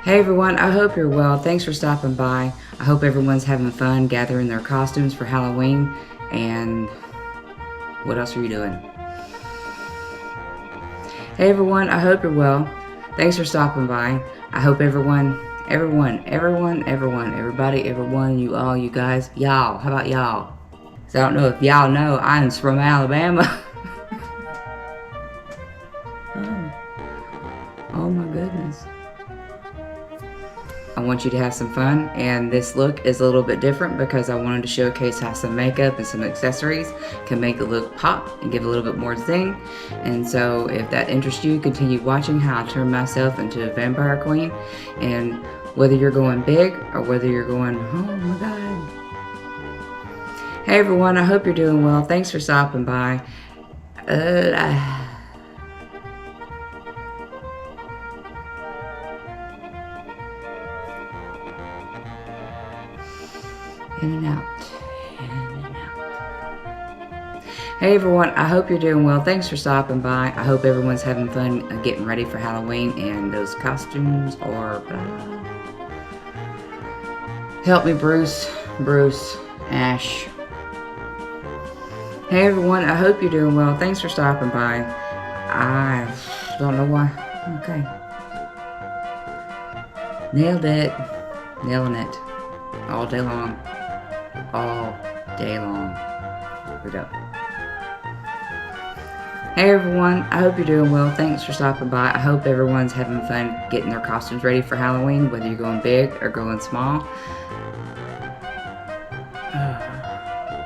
Hey everyone, I hope you're well. Thanks for stopping by. I hope everyone's having fun gathering their costumes for Halloween. And what else are you doing? Hey everyone, I hope you're well. Thanks for stopping by. I hope everybody, you all, you guys, y'all, how about y'all? So I don't know if y'all know, I'm from Alabama. Oh my goodness. I want you to have some fun, and this look is a little bit different because I wanted to showcase how some makeup and some accessories can make the look pop and give a little bit more zing. And so if that interests you, continue watching how I turn myself into a vampire queen. And whether you're going big or whether you're going, oh my god. Hey everyone, I hope you're doing well. Thanks for stopping by. In and out, in and out. Hey everyone, I hope you're doing well. Thanks for stopping by. I hope everyone's having fun getting ready for Halloween and those costumes or help me, Bruce, Ash. Hey everyone, I hope you're doing well. Thanks for stopping by. I don't know why. Okay. Nailed it. Nailing it. All day long. All day long. Here we go. Hey everyone, I hope you're doing well. Thanks for stopping by. I hope everyone's having fun getting their costumes ready for Halloween, whether you're going big or going small.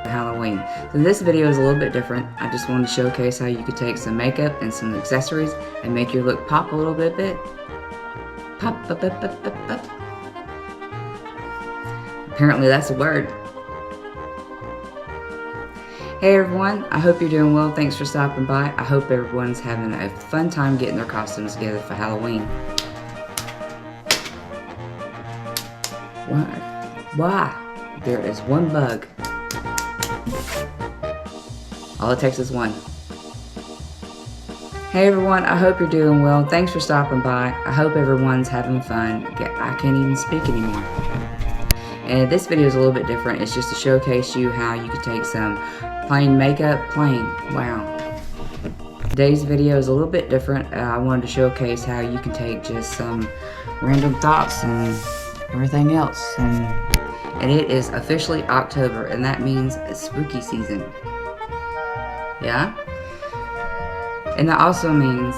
Halloween. So this video is a little bit different. I just wanted to showcase how you could take some makeup and some accessories and make your look pop a little bit. Pop, pop, pop, pop, pop, pop. Apparently that's a word. Hey everyone, I hope you're doing well. Thanks for stopping by. I hope everyone's having a fun time getting their costumes together for Halloween. Why? There is one bug. All it takes is one. Hey everyone, I hope you're doing well. Thanks for stopping by. I hope everyone's having fun. I can't even speak anymore. And this video is a little bit different. It's just to showcase you how you could take some plain makeup, wow. Today's video is a little bit different. I wanted to showcase how you can take just some random thoughts and everything else. And it is officially October, and that means it's spooky season. Yeah? And that also means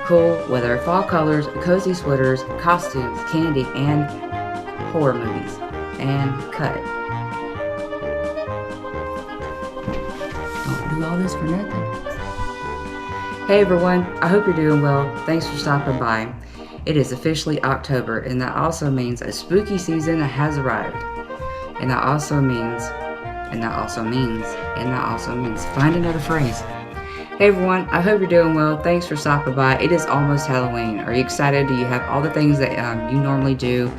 cool weather, fall colors, cozy sweaters, costumes, candy, and horror movies. And cut. Don't do all this for nothing. Hey everyone, I hope you're doing well. Thanks for stopping by. It is officially October, and that also means a spooky season has arrived. And that also means, find another phrase. Hey everyone, I hope you're doing well. Thanks for stopping by. It is almost Halloween. Are you excited? Do you have all the things that you normally do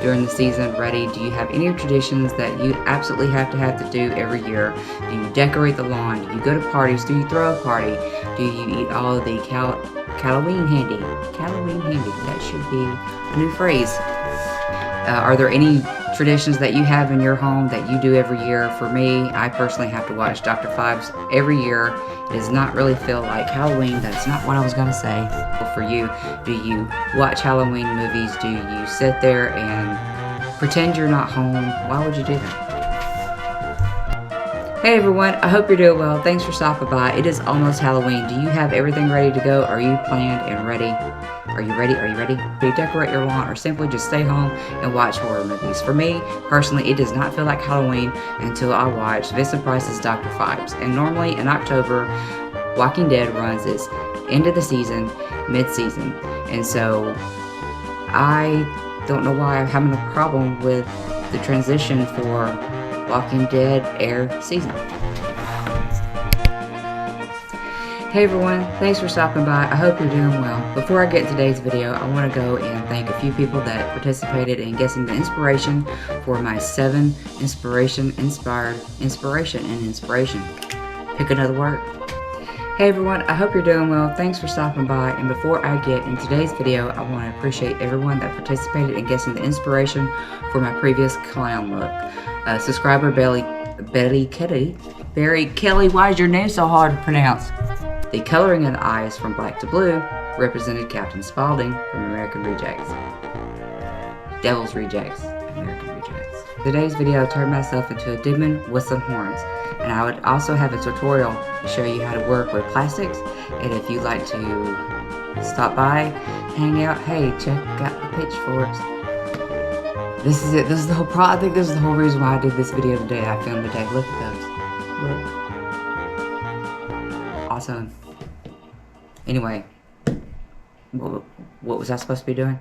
during the season ready? Do you have any traditions that you absolutely have to do every year? Do you decorate the lawn? Do you go to parties? Do you throw a party? Do you eat all of the Halloween handy? That should be a new phrase. Are there any traditions that you have in your home that you do every year? For me, I personally have to watch Dr. Phibes every year. It does not really feel like Halloween. That's not what I was going to say. For you, do you watch Halloween movies? Do you sit there and pretend you're not home? Why would you do that? Hey everyone, I hope you're doing well. Thanks for stopping by. It is almost Halloween. Do you have everything ready to go? Are you planned and ready? Are you ready? Do you decorate your lawn or simply just stay home and watch horror movies? For me, personally, it does not feel like Halloween until I watch Vincent Price's Dr. Phibes. And normally in October, Walking Dead runs its end of the season, mid-season. And so I don't know why I'm having a problem with the transition for Walking Dead air season. Hey everyone, thanks for stopping by. I hope you're doing well. Before I get into today's video, I want to go and thank a few people that participated in guessing the inspiration for my 7 inspiration. Pick another word. Hey everyone, I hope you're doing well. Thanks for stopping by. And before I get in today's video, I want to appreciate everyone that participated in guessing the inspiration for my previous clown look. Subscriber Barry Kelly, why is your name so hard to pronounce? The coloring of the eyes from black to blue represented Captain Spaulding from American Rejects. Devil's Rejects, American Rejects. Today's video, I turned myself into a demon with some horns. And I would also have a tutorial to show you how to work with plastics. And if you'd like to stop by, hang out, hey, check out the pitchforks. This is it. This is the whole I think this is the whole reason why I did this video today. I filmed today. Look at those. Look. Awesome. Anyway, what was I supposed to be doing?